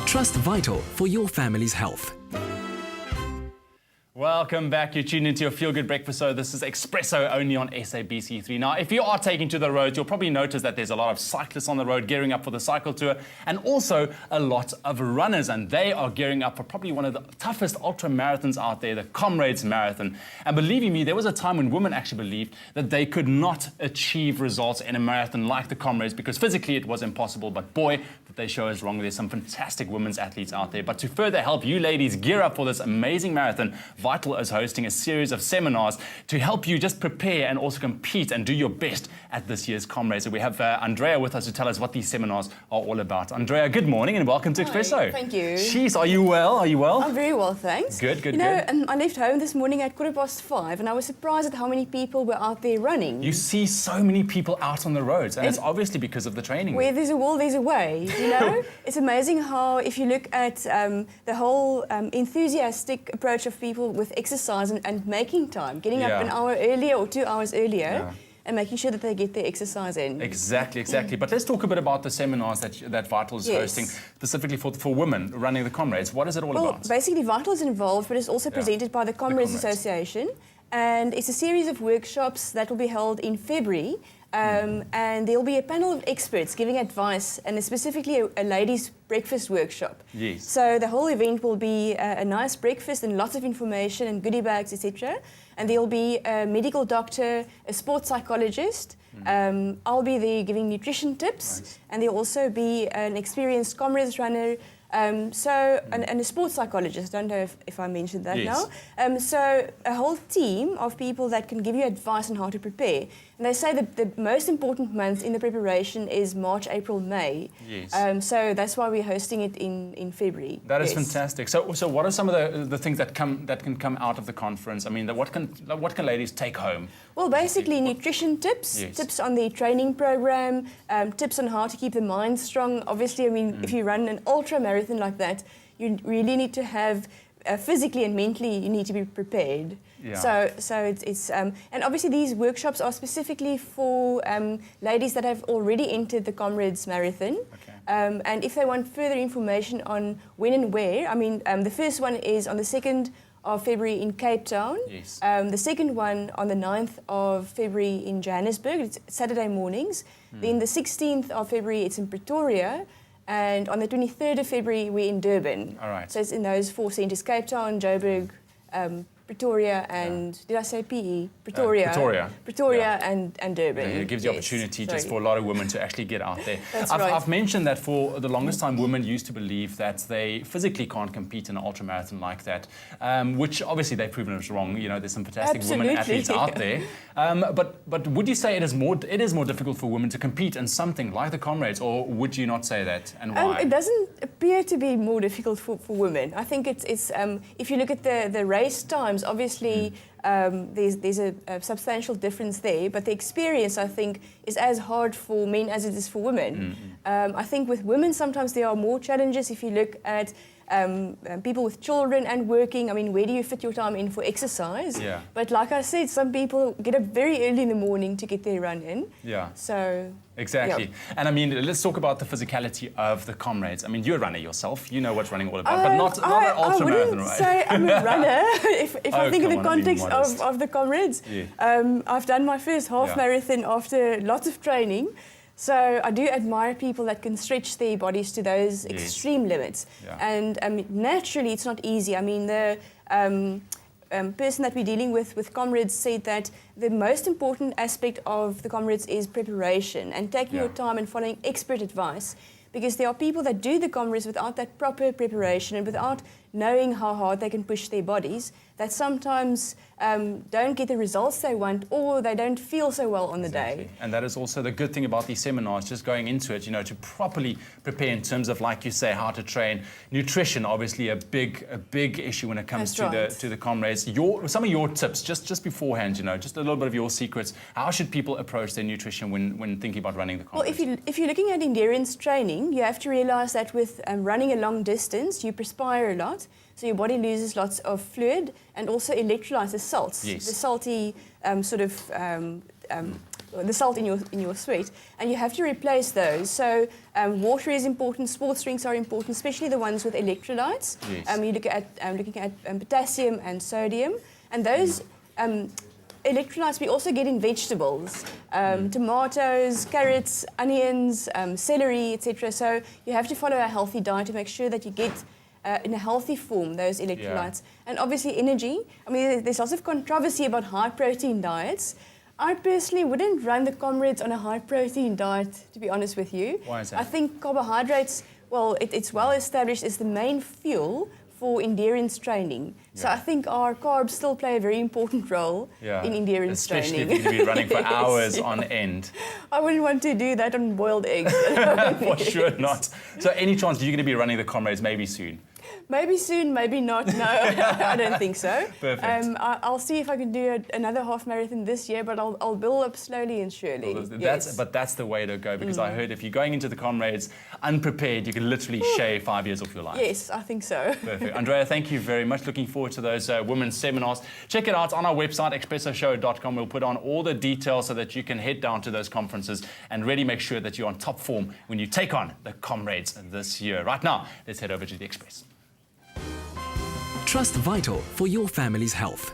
Trust vital for your family's health. Welcome back. You're tuned into your Feel Good Breakfast Show. This is Espresso only on SABC3. Now, if you are taking to the roads, you'll probably notice that there's a lot of cyclists on the road gearing up for the cycle tour, and also a lot of runners, and they are gearing up for probably one of the toughest ultra marathons out there, the Comrades Marathon. And believe me, there was a time when women actually believed that they could not achieve results in a marathon like the Comrades because physically it was impossible. But boy, did they show us wrong. There's some fantastic women's athletes out there. But to further help you ladies gear up for this amazing marathon, Vital is hosting a series of seminars to help you just prepare and also compete and do your best at this year's Comrades. So we have Andrea with us to tell us what these seminars are all about. Andrea, good morning and welcome to Espresso. Thank you. Jeez, are you well? Are you well? I'm very well, thanks. Good. I left home this morning at 5:15 and I was surprised at how many people were out there running. You see so many people out on the roads, and it's obviously because of the training. Where there's a will, there's a way, you know? It's amazing how, if you look at the whole enthusiastic approach of people with exercise and making time, getting up an hour earlier or 2 hours earlier, and making sure that they get their exercise in. Exactly. But let's talk a bit about the seminars that Vital is hosting, specifically for women running the Comrades. What is it all about? Well, basically Vital is involved, but it's also presented by the Comrades Association, and it's a series of workshops that will be held in February. And there'll be a panel of experts giving advice, and specifically a ladies' breakfast workshop. Yes. So the whole event will be a nice breakfast and lots of information and goodie bags, etc. And there'll be a medical doctor, a sports psychologist. I'll be there giving nutrition tips, and there'll also be an experienced Comrades runner. And a sports psychologist, I don't know if I mentioned that now. So a whole team of people that can give you advice on how to prepare. And they say that the most important month in the preparation is March, April, May. Yes. So that's why we're hosting it in February. That is fantastic. So what are some of the things that can come out of the conference? I mean, what can ladies take home? Well, basically nutrition tips, tips on the training program, tips on how to keep the mind strong. Obviously, I mean, if you run an ultra marathon like that, you really need to have physically and mentally, you need to be prepared. So it's and obviously these workshops are specifically for ladies that have already entered the Comrades Marathon. And if they want further information on when and where, I mean, the first one is on the 2nd of February in Cape Town. The second one on the 9th of February in Johannesburg. It's Saturday mornings. Then the 16th of February, it's in Pretoria. And on the 23rd of February, we're in Durban. All right. So it's in those four centres: Cape Town, Joburg, Pretoria, and did I say PE? Pretoria. And Durban. It gives the opportunity just for a lot of women to actually get out there. That's I've mentioned that for the longest time, women used to believe that they physically can't compete in an ultramarathon like that, which obviously they've proven us wrong. You know, there's some fantastic women athletes out there. But would you say it is more difficult for women to compete in something like the Comrades, or would you not say that, and why? It doesn't appear to be more difficult for women. I think it's if you look at the race times, obviously there's a substantial difference there, but the experience, I think, is as hard for men as it is for women. I think with women sometimes there are more challenges. If you look at people with children and working, I mean, where do you fit your time in for exercise? But like I said, some people get up very early in the morning to get their run in. So exactly. And I mean, let's talk about the physicality of the Comrades. I mean, you're a runner yourself. You know what running all about, but not an ultra marathon, right? I wouldn't say I'm a runner. if I think in the context of the Comrades, I've done my first half marathon after lots of training. So I do admire people that can stretch their bodies to those extreme limits. And naturally, it's not easy. I mean, the person that we're dealing with Comrades said that the most important aspect of the Comrades is preparation and taking your time and following expert advice. Because there are people that do the Comrades without that proper preparation and without knowing how hard they can push their bodies, that sometimes don't get the results they want, or they don't feel so well on the day. And that is also the good thing about these seminars, just going into it, you know, to properly prepare in terms of, like you say, how to train. Nutrition, obviously a big issue when it comes to the Comrades. Some of your tips, just beforehand, you know, just a little bit of your secrets. How should people approach their nutrition when thinking about running the Comrades? Well, if you're looking at endurance training, you have to realize that with running a long distance, you perspire a lot. So your body loses lots of fluid and also electrolytes, the salts, the salty the salt in your sweat, and you have to replace those. So water is important. Sports drinks are important, especially the ones with electrolytes. Yes. You look at looking at potassium and sodium, and those. Electrolytes we also get in vegetables, tomatoes, carrots, onions, celery, etc. So you have to follow a healthy diet to make sure that you get in a healthy form those electrolytes. And obviously energy. I mean, there's lots of controversy about high protein diets. I personally wouldn't run the Comrades on a high protein diet, to be honest with you. Why is that? I think carbohydrates, well, it's well established, is the main fuel for endurance training. So I think our carbs still play a very important role in endurance training. Especially if you're going to be running for hours on end. I wouldn't want to do that on boiled eggs. For sure not. So any chance you're going to be running the Comrades maybe soon? Maybe soon, maybe not. No, I don't think so. Perfect. I'll see if I can do another half marathon this year, but I'll build up slowly and surely. Well, yes. But that's the way to go, because I heard if you're going into the Comrades unprepared, you can literally shave 5 years off your life. Yes, I think so. Perfect. Andrea, thank you very much. Looking forward to those women's seminars. Check it out on our website, expressoshow.com. We'll put on all the details so that you can head down to those conferences and really make sure that you're on top form when you take on the Comrades this year. Right now, let's head over to the Express. Trust vital for your family's health.